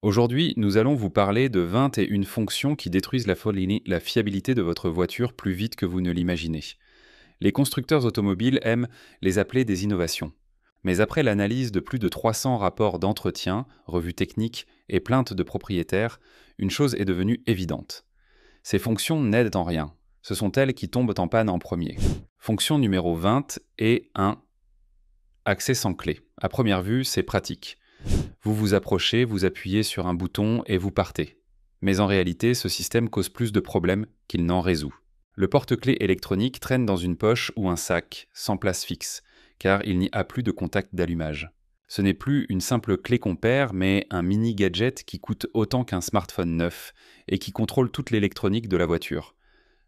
Aujourd'hui, nous allons vous parler de 21 fonctions qui détruisent la fiabilité de votre voiture plus vite que vous ne l'imaginez. Les constructeurs automobiles aiment les appeler des innovations. Mais après l'analyse de plus de 300 rapports d'entretien, revues techniques et plaintes de propriétaires, une chose est devenue évidente. Ces fonctions n'aident en rien. Ce sont elles qui tombent en panne en premier. Fonction numéro 20 est un accès sans clé. À première vue, c'est pratique. Vous vous approchez, vous appuyez sur un bouton et vous partez. Mais en réalité, ce système cause plus de problèmes qu'il n'en résout. Le porte-clés électronique traîne dans une poche ou un sac, sans place fixe, car il n'y a plus de contact d'allumage. Ce n'est plus une simple clé qu'on perd, mais un mini-gadget qui coûte autant qu'un smartphone neuf et qui contrôle toute l'électronique de la voiture.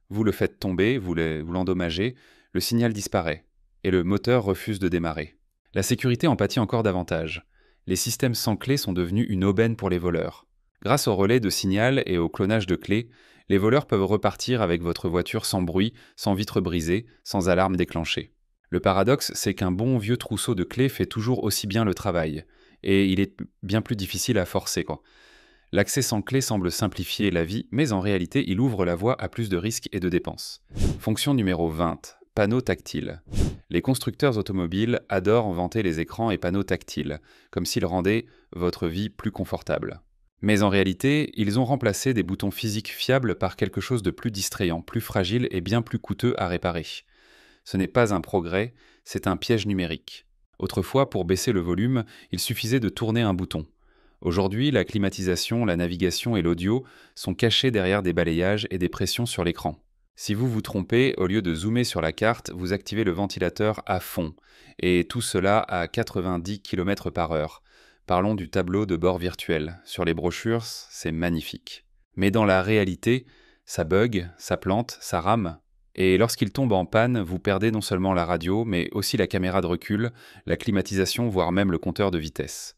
Vous le faites tomber, vous l'endommagez, le signal disparaît, et le moteur refuse de démarrer. La sécurité en pâtit encore davantage. Les systèmes sans clé sont devenus une aubaine pour les voleurs. Grâce au relais de signal et au clonage de clés, les voleurs peuvent repartir avec votre voiture sans bruit, sans vitre brisée, sans alarme déclenchée. Le paradoxe, c'est qu'un bon vieux trousseau de clés fait toujours aussi bien le travail, et il est bien plus difficile à forcer, quoi. L'accès sans clé semble simplifier la vie, mais en réalité, il ouvre la voie à plus de risques et de dépenses. Fonction numéro 20. Panneaux tactiles. Les constructeurs automobiles adorent vanter les écrans et panneaux tactiles, comme s'ils rendaient votre vie plus confortable. Mais en réalité, ils ont remplacé des boutons physiques fiables par quelque chose de plus distrayant, plus fragile et bien plus coûteux à réparer. Ce n'est pas un progrès, c'est un piège numérique. Autrefois, pour baisser le volume, il suffisait de tourner un bouton. Aujourd'hui, la climatisation, la navigation et l'audio sont cachés derrière des balayages et des pressions sur l'écran. Si vous vous trompez, au lieu de zoomer sur la carte, vous activez le ventilateur à fond, et tout cela à 90 km/h. Parlons du tableau de bord virtuel. Sur les brochures, c'est magnifique. Mais dans la réalité, ça bug, ça plante, ça rame. Et lorsqu'il tombe en panne, vous perdez non seulement la radio, mais aussi la caméra de recul, la climatisation, voire même le compteur de vitesse.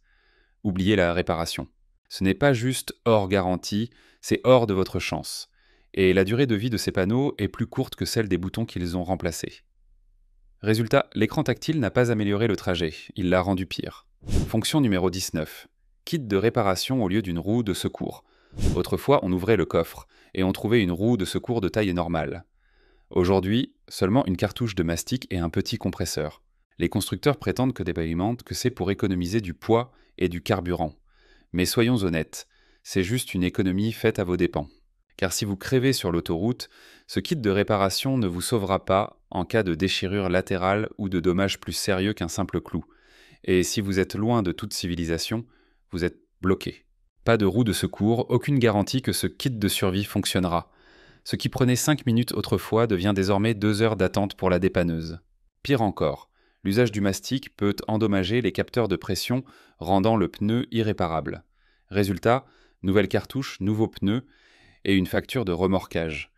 Oubliez la réparation. Ce n'est pas juste hors garantie, c'est hors de votre chance. Et la durée de vie de ces panneaux est plus courte que celle des boutons qu'ils ont remplacés. Résultat, l'écran tactile n'a pas amélioré le trajet, il l'a rendu pire. Fonction numéro 19. Kit de réparation au lieu d'une roue de secours. Autrefois, on ouvrait le coffre, et on trouvait une roue de secours de taille normale. Aujourd'hui, seulement une cartouche de mastic et un petit compresseur. Les constructeurs prétendent que c'est pour économiser du poids et du carburant. Mais soyons honnêtes, c'est juste une économie faite à vos dépens. Car si vous crevez sur l'autoroute, ce kit de réparation ne vous sauvera pas en cas de déchirure latérale ou de dommages plus sérieux qu'un simple clou. Et si vous êtes loin de toute civilisation, vous êtes bloqué. Pas de roue de secours, aucune garantie que ce kit de survie fonctionnera. Ce qui prenait 5 minutes autrefois devient désormais 2 heures d'attente pour la dépanneuse. Pire encore, l'usage du mastic peut endommager les capteurs de pression, rendant le pneu irréparable. Résultat, nouvelle cartouche, nouveaux pneus, et une facture de remorquage.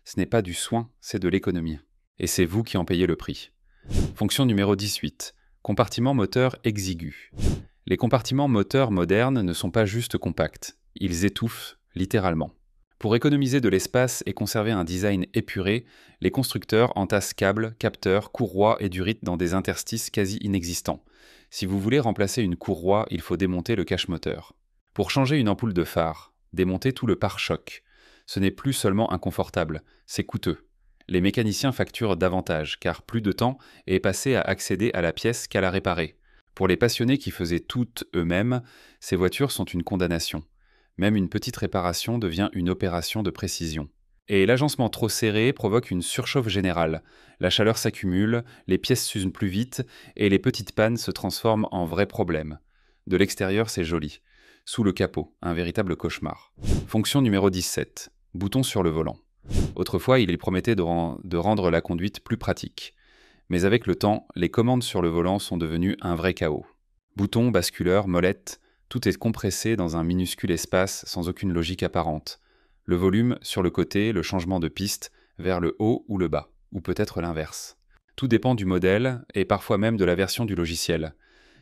Ce n'est pas du soin, c'est de l'économie. Et c'est vous qui en payez le prix. Fonction numéro 18. Compartiment moteur exigu. Les compartiments moteurs modernes ne sont pas juste compacts. Ils étouffent, littéralement. Pour économiser de l'espace et conserver un design épuré, les constructeurs entassent câbles, capteurs, courroies et durites dans des interstices quasi inexistants. Si vous voulez remplacer une courroie, il faut démonter le cache-moteur. Pour changer une ampoule de phare, démonter tout le pare-choc. Ce n'est plus seulement inconfortable, c'est coûteux. Les mécaniciens facturent davantage, car plus de temps est passé à accéder à la pièce qu'à la réparer. Pour les passionnés qui faisaient tout eux-mêmes, ces voitures sont une condamnation. Même une petite réparation devient une opération de précision. Et l'agencement trop serré provoque une surchauffe générale. La chaleur s'accumule, les pièces s'usent plus vite, et les petites pannes se transforment en vrais problèmes. De l'extérieur, c'est joli. Sous le capot, un véritable cauchemar. Fonction numéro 17. Bouton sur le volant. Autrefois, il promettait de rendre la conduite plus pratique. Mais avec le temps, les commandes sur le volant sont devenues un vrai chaos. Boutons, basculeurs, molettes, tout est compressé dans un minuscule espace sans aucune logique apparente. Le volume sur le côté, le changement de piste vers le haut ou le bas, ou peut-être l'inverse. Tout dépend du modèle et parfois même de la version du logiciel.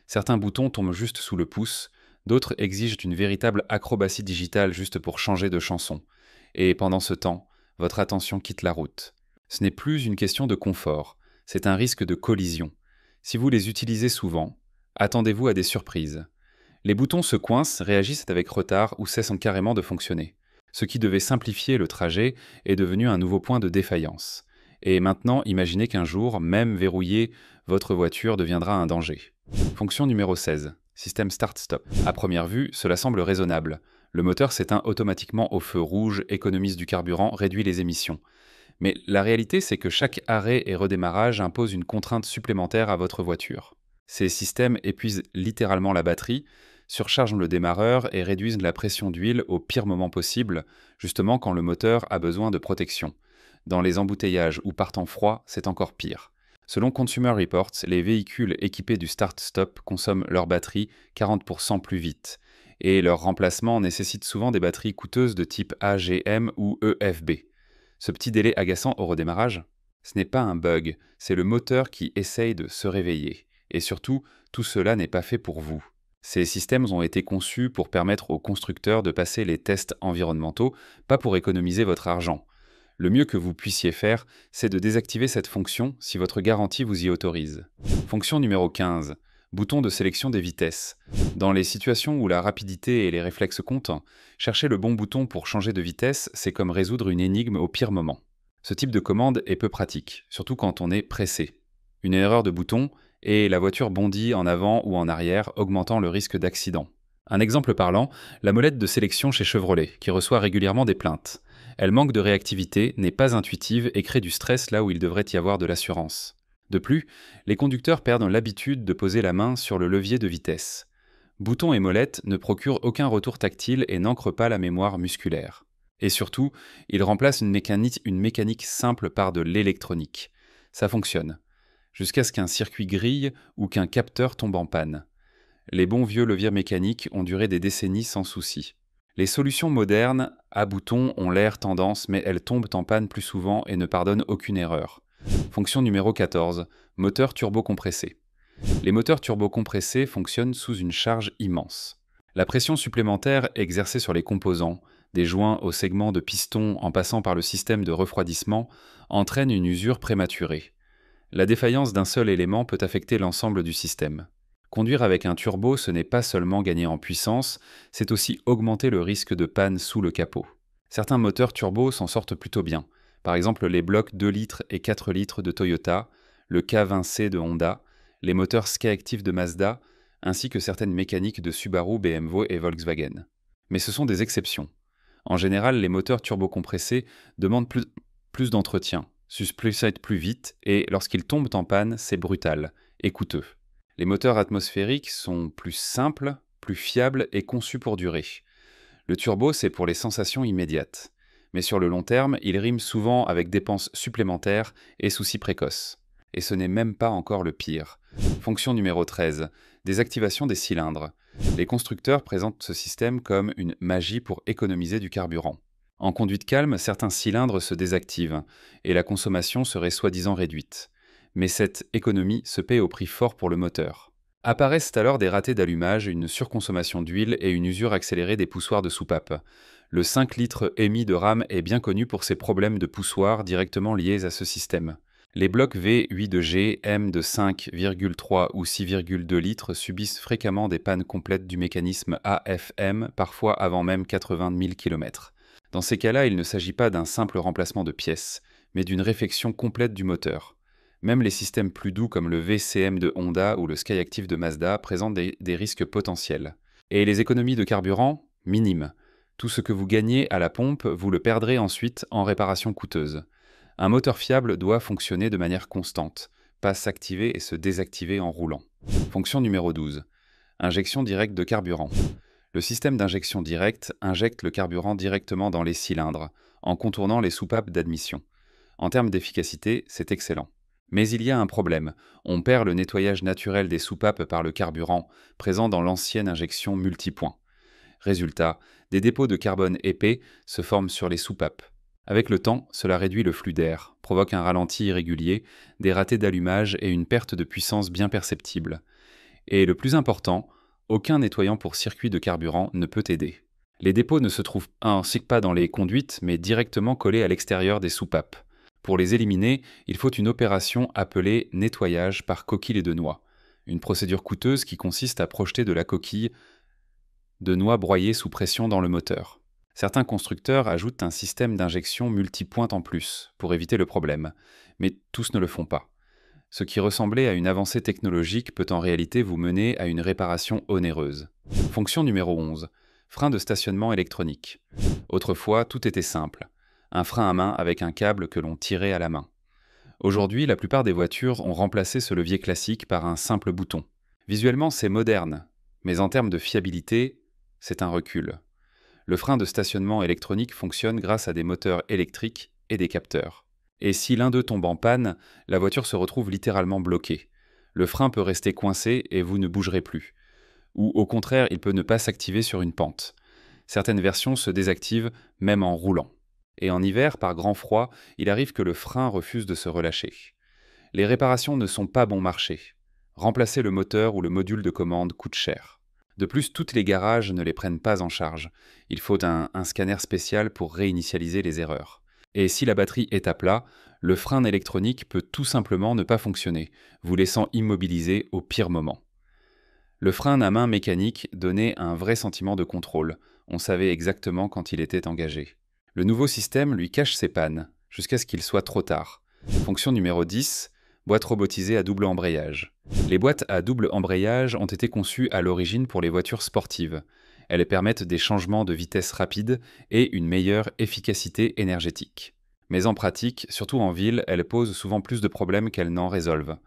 Certains boutons tombent juste sous le pouce, d'autres exigent une véritable acrobatie digitale juste pour changer de chanson. Et pendant ce temps, votre attention quitte la route. Ce n'est plus une question de confort, c'est un risque de collision. Si vous les utilisez souvent, attendez-vous à des surprises. Les boutons se coincent, réagissent avec retard ou cessent carrément de fonctionner. Ce qui devait simplifier le trajet est devenu un nouveau point de défaillance. Et maintenant, imaginez qu'un jour, même verrouillé, votre voiture deviendra un danger. Fonction numéro 16. Système Start-Stop. À première vue, cela semble raisonnable. Le moteur s'éteint automatiquement au feu rouge, économise du carburant, réduit les émissions. Mais la réalité, c'est que chaque arrêt et redémarrage impose une contrainte supplémentaire à votre voiture. Ces systèmes épuisent littéralement la batterie, surchargent le démarreur et réduisent la pression d'huile au pire moment possible, justement quand le moteur a besoin de protection. Dans les embouteillages ou par temps froid, c'est encore pire. Selon Consumer Reports, les véhicules équipés du Start-Stop consomment leur batterie 40% plus vite, et leur remplacement nécessite souvent des batteries coûteuses de type AGM ou EFB. Ce petit délai agaçant au redémarrage, ce n'est pas un bug, c'est le moteur qui essaye de se réveiller. Et surtout, tout cela n'est pas fait pour vous. Ces systèmes ont été conçus pour permettre aux constructeurs de passer les tests environnementaux, pas pour économiser votre argent. Le mieux que vous puissiez faire, c'est de désactiver cette fonction si votre garantie vous y autorise. Fonction numéro 15. Bouton de sélection des vitesses. Dans les situations où la rapidité et les réflexes comptent, chercher le bon bouton pour changer de vitesse, c'est comme résoudre une énigme au pire moment. Ce type de commande est peu pratique, surtout quand on est pressé. Une erreur de bouton, et la voiture bondit en avant ou en arrière, augmentant le risque d'accident. Un exemple parlant, la molette de sélection chez Chevrolet, qui reçoit régulièrement des plaintes. Elle manque de réactivité, n'est pas intuitive et crée du stress là où il devrait y avoir de l'assurance. De plus, les conducteurs perdent l'habitude de poser la main sur le levier de vitesse. Boutons et molettes ne procurent aucun retour tactile et n'ancrent pas la mémoire musculaire. Et surtout, ils remplacent une mécanique simple par de l'électronique. Ça fonctionne. Jusqu'à ce qu'un circuit grille ou qu'un capteur tombe en panne. Les bons vieux leviers mécaniques ont duré des décennies sans souci. Les solutions modernes à boutons ont l'air tendance, mais elles tombent en panne plus souvent et ne pardonnent aucune erreur. Fonction numéro 14. Moteur turbocompressé. Les moteurs turbocompressés fonctionnent sous une charge immense. La pression supplémentaire exercée sur les composants, des joints aux segments de piston en passant par le système de refroidissement, entraîne une usure prématurée. La défaillance d'un seul élément peut affecter l'ensemble du système. Conduire avec un turbo, ce n'est pas seulement gagner en puissance, c'est aussi augmenter le risque de panne sous le capot. Certains moteurs turbo s'en sortent plutôt bien, par exemple les blocs 2 litres et 4 litres de Toyota, le K20C de Honda, les moteurs Skyactiv de Mazda, ainsi que certaines mécaniques de Subaru, BMW et Volkswagen. Mais ce sont des exceptions. En général, les moteurs turbocompressés demandent plus d'entretien, s'usent plus vite et lorsqu'ils tombent en panne, c'est brutal et coûteux. Les moteurs atmosphériques sont plus simples, plus fiables et conçus pour durer. Le turbo, c'est pour les sensations immédiates. Mais sur le long terme, il rime souvent avec dépenses supplémentaires et soucis précoces. Et ce n'est même pas encore le pire. Fonction numéro 13. Désactivation des cylindres. Les constructeurs présentent ce système comme une magie pour économiser du carburant. En conduite calme, certains cylindres se désactivent et la consommation serait soi-disant réduite. Mais cette économie se paie au prix fort pour le moteur. Apparaissent alors des ratés d'allumage, une surconsommation d'huile et une usure accélérée des poussoirs de soupape. Le 5 litres émis de RAM est bien connu pour ses problèmes de poussoirs directement liés à ce système. Les blocs V8 de G, M de 5,3 ou 6,2 litres subissent fréquemment des pannes complètes du mécanisme AFM, parfois avant même 80 000 km. Dans ces cas-là, il ne s'agit pas d'un simple remplacement de pièces, mais d'une réfection complète du moteur. Même les systèmes plus doux comme le VCM de Honda ou le Skyactiv de Mazda présentent des risques potentiels. Et les économies de carburant, minimes. Tout ce que vous gagnez à la pompe, vous le perdrez ensuite en réparation coûteuse. Un moteur fiable doit fonctionner de manière constante, pas s'activer et se désactiver en roulant. Fonction numéro 12. Injection directe de carburant. Le système d'injection directe injecte le carburant directement dans les cylindres, en contournant les soupapes d'admission. En termes d'efficacité, c'est excellent. Mais il y a un problème, on perd le nettoyage naturel des soupapes par le carburant, présent dans l'ancienne injection multipoint. Résultat, des dépôts de carbone épais se forment sur les soupapes. Avec le temps, cela réduit le flux d'air, provoque un ralenti irrégulier, des ratés d'allumage et une perte de puissance bien perceptible. Et le plus important, aucun nettoyant pour circuit de carburant ne peut aider. Les dépôts ne se trouvent ainsi pas dans les conduites, mais directement collés à l'extérieur des soupapes. Pour les éliminer, il faut une opération appelée nettoyage par coquille de noix, une procédure coûteuse qui consiste à projeter de la coquille de noix broyées sous pression dans le moteur. Certains constructeurs ajoutent un système d'injection multipointe en plus, pour éviter le problème, mais tous ne le font pas. Ce qui ressemblait à une avancée technologique peut en réalité vous mener à une réparation onéreuse. Fonction numéro 11. Frein de stationnement électronique. Autrefois, tout était simple. Un frein à main avec un câble que l'on tirait à la main. Aujourd'hui, la plupart des voitures ont remplacé ce levier classique par un simple bouton. Visuellement, c'est moderne, mais en termes de fiabilité, c'est un recul. Le frein de stationnement électronique fonctionne grâce à des moteurs électriques et des capteurs. Et si l'un d'eux tombe en panne, la voiture se retrouve littéralement bloquée. Le frein peut rester coincé et vous ne bougerez plus. Ou au contraire, il peut ne pas s'activer sur une pente. Certaines versions se désactivent même en roulant. Et en hiver, par grand froid, il arrive que le frein refuse de se relâcher. Les réparations ne sont pas bon marché. Remplacer le moteur ou le module de commande coûte cher. De plus, tous les garages ne les prennent pas en charge. Il faut un scanner spécial pour réinitialiser les erreurs. Et si la batterie est à plat, le frein électronique peut tout simplement ne pas fonctionner, vous laissant immobilisé au pire moment. Le frein à main mécanique donnait un vrai sentiment de contrôle. On savait exactement quand il était engagé. Le nouveau système lui cache ses pannes, jusqu'à ce qu'il soit trop tard. Fonction numéro 10, boîte robotisée à double embrayage. Les boîtes à double embrayage ont été conçues à l'origine pour les voitures sportives. Elles permettent des changements de vitesse rapides et une meilleure efficacité énergétique. Mais en pratique, surtout en ville, elles posent souvent plus de problèmes qu'elles n'en résolvent.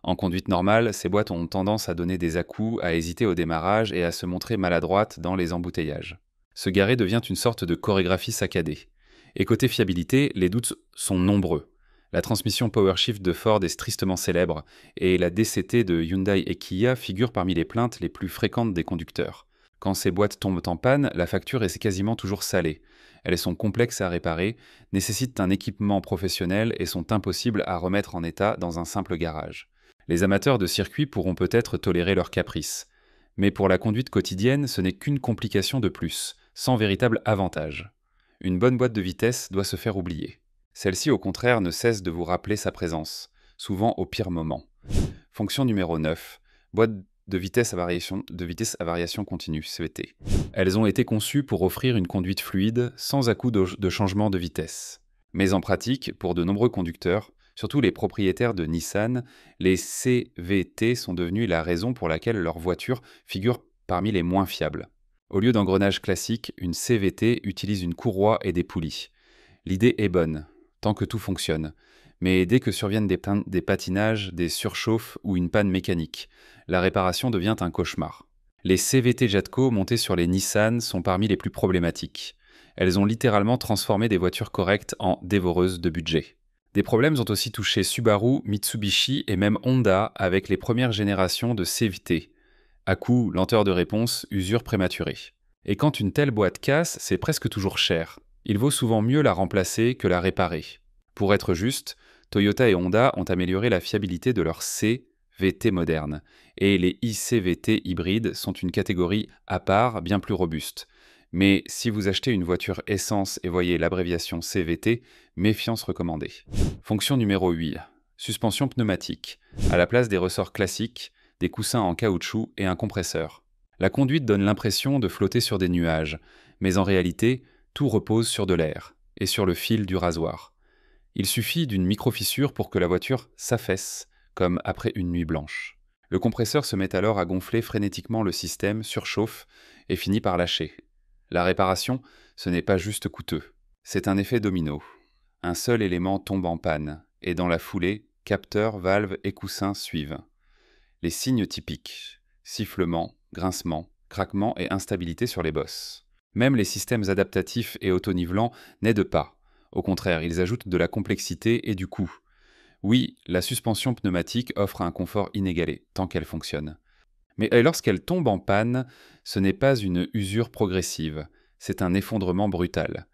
En conduite normale, ces boîtes ont tendance à donner des à-coups, à hésiter au démarrage et à se montrer maladroites dans les embouteillages. Se garer devient une sorte de chorégraphie saccadée. Et côté fiabilité, les doutes sont nombreux. La transmission PowerShift de Ford est tristement célèbre, et la DCT de Hyundai et Kia figure parmi les plaintes les plus fréquentes des conducteurs. Quand ces boîtes tombent en panne, la facture est quasiment toujours salée. Elles sont complexes à réparer, nécessitent un équipement professionnel et sont impossibles à remettre en état dans un simple garage. Les amateurs de circuit pourront peut-être tolérer leurs caprices. Mais pour la conduite quotidienne, ce n'est qu'une complication de plus, sans véritable avantage. Une bonne boîte de vitesse doit se faire oublier. Celle-ci, au contraire, ne cesse de vous rappeler sa présence, souvent au pire moment. Fonction numéro 9. Boîte de vitesse à variation continue, CVT. Elles ont été conçues pour offrir une conduite fluide, sans à-coups de changement de vitesse. Mais en pratique, pour de nombreux conducteurs, surtout les propriétaires de Nissan, les CVT sont devenus la raison pour laquelle leur voiture figure parmi les moins fiables. Au lieu d'engrenage classique, une CVT utilise une courroie et des poulies. L'idée est bonne, tant que tout fonctionne. Mais dès que surviennent des patinages, des surchauffes ou une panne mécanique, la réparation devient un cauchemar. Les CVT Jatco montées sur les Nissan sont parmi les plus problématiques. Elles ont littéralement transformé des voitures correctes en dévoreuses de budget. Des problèmes ont aussi touché Subaru, Mitsubishi et même Honda avec les premières générations de CVT. À-coups, lenteur de réponse, usure prématurée. Et quand une telle boîte casse, c'est presque toujours cher. Il vaut souvent mieux la remplacer que la réparer. Pour être juste, Toyota et Honda ont amélioré la fiabilité de leurs CVT modernes, et les iCVT hybrides sont une catégorie à part, bien plus robuste. Mais si vous achetez une voiture essence et voyez l'abréviation CVT, méfiance recommandée. Fonction numéro 8. Suspension pneumatique. À la place des ressorts classiques, des coussins en caoutchouc et un compresseur. La conduite donne l'impression de flotter sur des nuages, mais en réalité, tout repose sur de l'air et sur le fil du rasoir. Il suffit d'une micro-fissure pour que la voiture s'affaisse, comme après une nuit blanche. Le compresseur se met alors à gonfler frénétiquement le système, surchauffe et finit par lâcher. La réparation, ce n'est pas juste coûteux. C'est un effet domino. Un seul élément tombe en panne, et dans la foulée, capteurs, valves et coussins suivent. Les signes typiques: sifflement, grincement, craquement et instabilité sur les bosses. Même les systèmes adaptatifs et autonivelants n'aident pas. Au contraire, ils ajoutent de la complexité et du coût. Oui, la suspension pneumatique offre un confort inégalé, tant qu'elle fonctionne. Mais lorsqu'elle tombe en panne, ce n'est pas une usure progressive, c'est un effondrement brutal.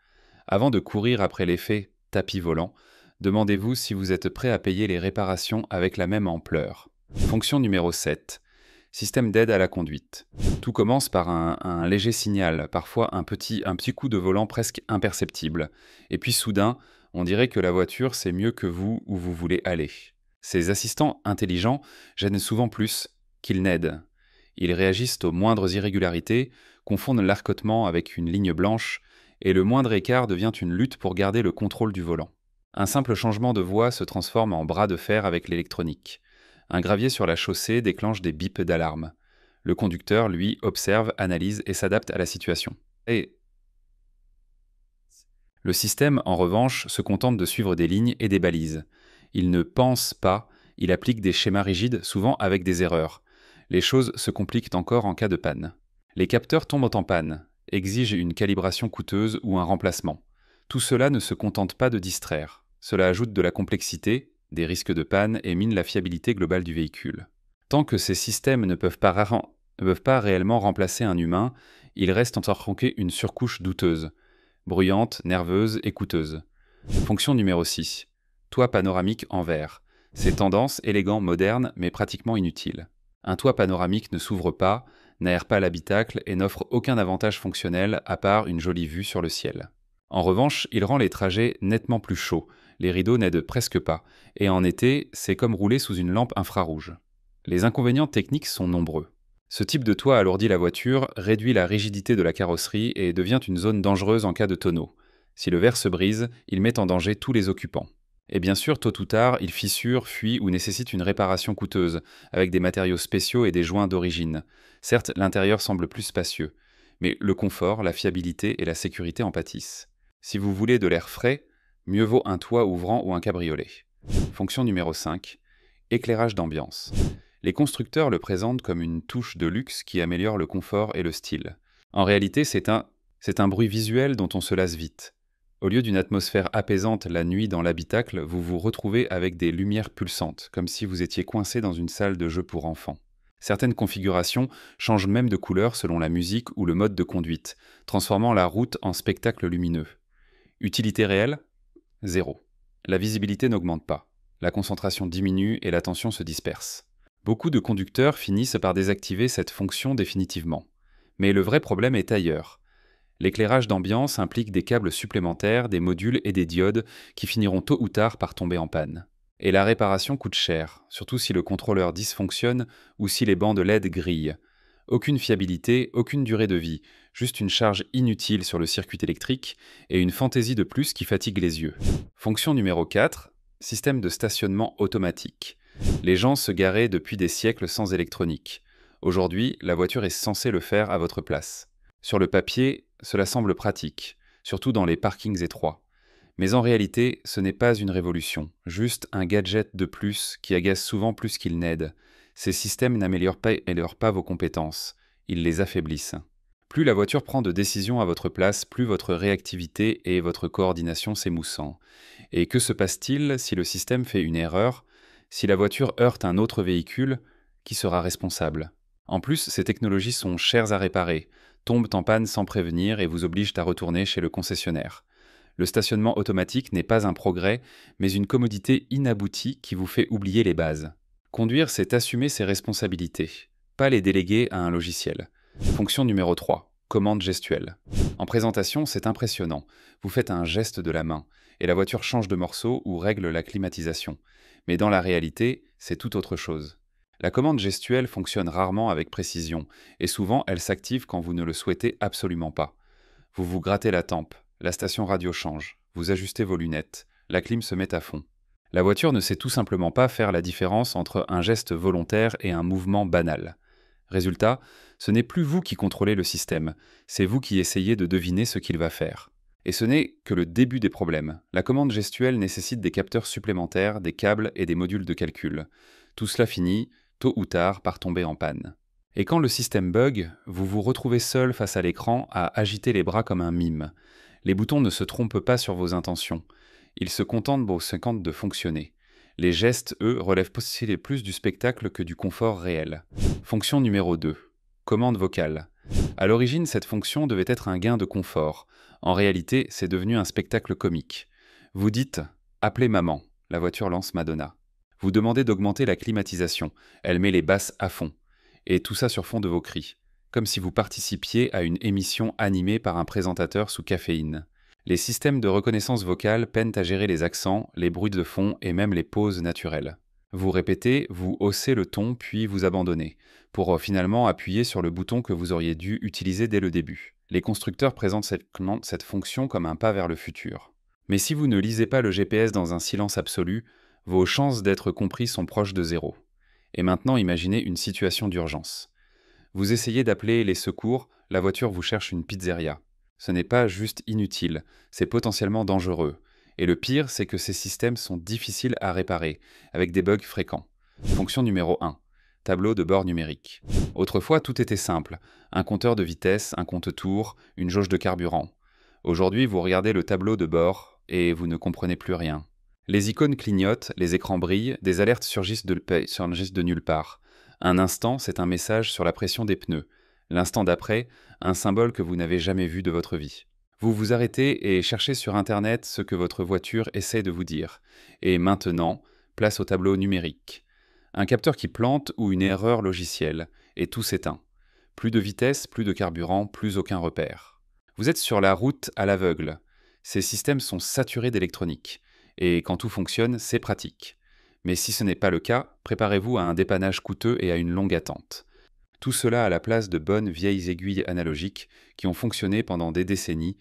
Avant de courir après l'effet tapis volant, demandez-vous si vous êtes prêt à payer les réparations avec la même ampleur. Fonction numéro 7. Système d'aide à la conduite. Tout commence par un léger signal, parfois un petit coup de volant presque imperceptible. Et puis soudain, on dirait que la voiture sait mieux que vous où vous voulez aller. Ces assistants intelligents gênent souvent plus qu'ils n'aident. Ils réagissent aux moindres irrégularités, confondent l'arcotement avec une ligne blanche, et le moindre écart devient une lutte pour garder le contrôle du volant. Un simple changement de voie se transforme en bras de fer avec l'électronique. Un gravier sur la chaussée déclenche des bips d'alarme. Le conducteur, lui, observe, analyse et s'adapte à la situation. Le système, en revanche, se contente de suivre des lignes et des balises. Il ne pense pas, il applique des schémas rigides, souvent avec des erreurs. Les choses se compliquent encore en cas de panne. Les capteurs tombent en panne, exigent une calibration coûteuse ou un remplacement. Tout cela ne se contente pas de distraire. Cela ajoute de la complexité, des risques de panne et mine la fiabilité globale du véhicule. Tant que ces systèmes ne peuvent pas réellement remplacer un humain, ils restent entorqués une surcouche douteuse, bruyante, nerveuse et coûteuse. Fonction numéro 6. Toit panoramique en verre. C'est tendance, élégant, moderne, mais pratiquement inutile. Un toit panoramique ne s'ouvre pas, n'aère pas l'habitacle et n'offre aucun avantage fonctionnel à part une jolie vue sur le ciel. En revanche, il rend les trajets nettement plus chauds, les rideaux n'aident presque pas, et en été, c'est comme rouler sous une lampe infrarouge. Les inconvénients techniques sont nombreux. Ce type de toit alourdit la voiture, réduit la rigidité de la carrosserie et devient une zone dangereuse en cas de tonneau. Si le verre se brise, il met en danger tous les occupants. Et bien sûr, tôt ou tard, il fissure, fuit ou nécessite une réparation coûteuse, avec des matériaux spéciaux et des joints d'origine. Certes, l'intérieur semble plus spacieux, mais le confort, la fiabilité et la sécurité en pâtissent. Si vous voulez de l'air frais, mieux vaut un toit ouvrant ou un cabriolet. Fonction numéro 5. Éclairage d'ambiance. Les constructeurs le présentent comme une touche de luxe qui améliore le confort et le style. En réalité, c'est un bruit visuel dont on se lasse vite. Au lieu d'une atmosphère apaisante la nuit dans l'habitacle, vous vous retrouvez avec des lumières pulsantes, comme si vous étiez coincé dans une salle de jeu pour enfants. Certaines configurations changent même de couleur selon la musique ou le mode de conduite, transformant la route en spectacle lumineux. Utilité réelle ? 0. La visibilité n'augmente pas. La concentration diminue et l'attention se disperse. Beaucoup de conducteurs finissent par désactiver cette fonction définitivement. Mais le vrai problème est ailleurs. L'éclairage d'ambiance implique des câbles supplémentaires, des modules et des diodes qui finiront tôt ou tard par tomber en panne. Et la réparation coûte cher, surtout si le contrôleur dysfonctionne ou si les bandes LED grillent. Aucune fiabilité, aucune durée de vie, juste une charge inutile sur le circuit électrique et une fantaisie de plus qui fatigue les yeux. Fonction numéro 4, système de stationnement automatique. Les gens se garaient depuis des siècles sans électronique. Aujourd'hui, la voiture est censée le faire à votre place. Sur le papier, cela semble pratique, surtout dans les parkings étroits. Mais en réalité, ce n'est pas une révolution, juste un gadget de plus qui agace souvent plus qu'il n'aide. Ces systèmes n'améliorent pas vos compétences, ils les affaiblissent. Plus la voiture prend de décisions à votre place, plus votre réactivité et votre coordination s'émoussent. Et que se passe-t-il si le système fait une erreur ? Si la voiture heurte un autre véhicule, qui sera responsable ? En plus, ces technologies sont chères à réparer, tombent en panne sans prévenir et vous obligent à retourner chez le concessionnaire. Le stationnement automatique n'est pas un progrès, mais une commodité inaboutie qui vous fait oublier les bases. Conduire, c'est assumer ses responsabilités, pas les déléguer à un logiciel. Fonction numéro 3, commande gestuelle. En présentation, c'est impressionnant. Vous faites un geste de la main, et la voiture change de morceau ou règle la climatisation. Mais dans la réalité, c'est tout autre chose. La commande gestuelle fonctionne rarement avec précision, et souvent elle s'active quand vous ne le souhaitez absolument pas. Vous vous grattez la tempe, la station radio change, vous ajustez vos lunettes, la clim se met à fond. La voiture ne sait tout simplement pas faire la différence entre un geste volontaire et un mouvement banal. Résultat, ce n'est plus vous qui contrôlez le système, c'est vous qui essayez de deviner ce qu'il va faire. Et ce n'est que le début des problèmes. La commande gestuelle nécessite des capteurs supplémentaires, des câbles et des modules de calcul. Tout cela finit, tôt ou tard, par tomber en panne. Et quand le système bug, vous vous retrouvez seul face à l'écran à agiter les bras comme un mime. Les boutons ne se trompent pas sur vos intentions. Ils se contentent de fonctionner. Les gestes, eux, relèvent plus du spectacle que du confort réel. Fonction numéro 2. Commande vocale. À l'origine, cette fonction devait être un gain de confort. En réalité, c'est devenu un spectacle comique. Vous dites « Appelez maman », la voiture lance Madonna. Vous demandez d'augmenter la climatisation, elle met les basses à fond. Et tout ça sur fond de vos cris, comme si vous participiez à une émission animée par un présentateur sous caféine. Les systèmes de reconnaissance vocale peinent à gérer les accents, les bruits de fond et même les pauses naturelles. Vous répétez, vous haussez le ton, puis vous abandonnez, pour finalement appuyer sur le bouton que vous auriez dû utiliser dès le début. Les constructeurs présentent cette fonction comme un pas vers le futur. Mais si vous ne lisez pas le GPS dans un silence absolu, vos chances d'être compris sont proches de zéro. Et maintenant, imaginez une situation d'urgence. Vous essayez d'appeler les secours, la voiture vous cherche une pizzeria. Ce n'est pas juste inutile, c'est potentiellement dangereux. Et le pire, c'est que ces systèmes sont difficiles à réparer, avec des bugs fréquents. Fonction numéro 1. Tableau de bord numérique. Autrefois, tout était simple. Un compteur de vitesse, un compte-tours, une jauge de carburant. Aujourd'hui, vous regardez le tableau de bord et vous ne comprenez plus rien. Les icônes clignotent, les écrans brillent, des alertes surgissent de nulle part. Un instant, c'est un message sur la pression des pneus. L'instant d'après, un symbole que vous n'avez jamais vu de votre vie. Vous vous arrêtez et cherchez sur Internet ce que votre voiture essaie de vous dire. Et maintenant, place au tableau numérique. Un capteur qui plante ou une erreur logicielle, et tout s'éteint. Plus de vitesse, plus de carburant, plus aucun repère. Vous êtes sur la route à l'aveugle. Ces systèmes sont saturés d'électronique. Et quand tout fonctionne, c'est pratique. Mais si ce n'est pas le cas, préparez-vous à un dépannage coûteux et à une longue attente. Tout cela à la place de bonnes vieilles aiguilles analogiques qui ont fonctionné pendant des décennies,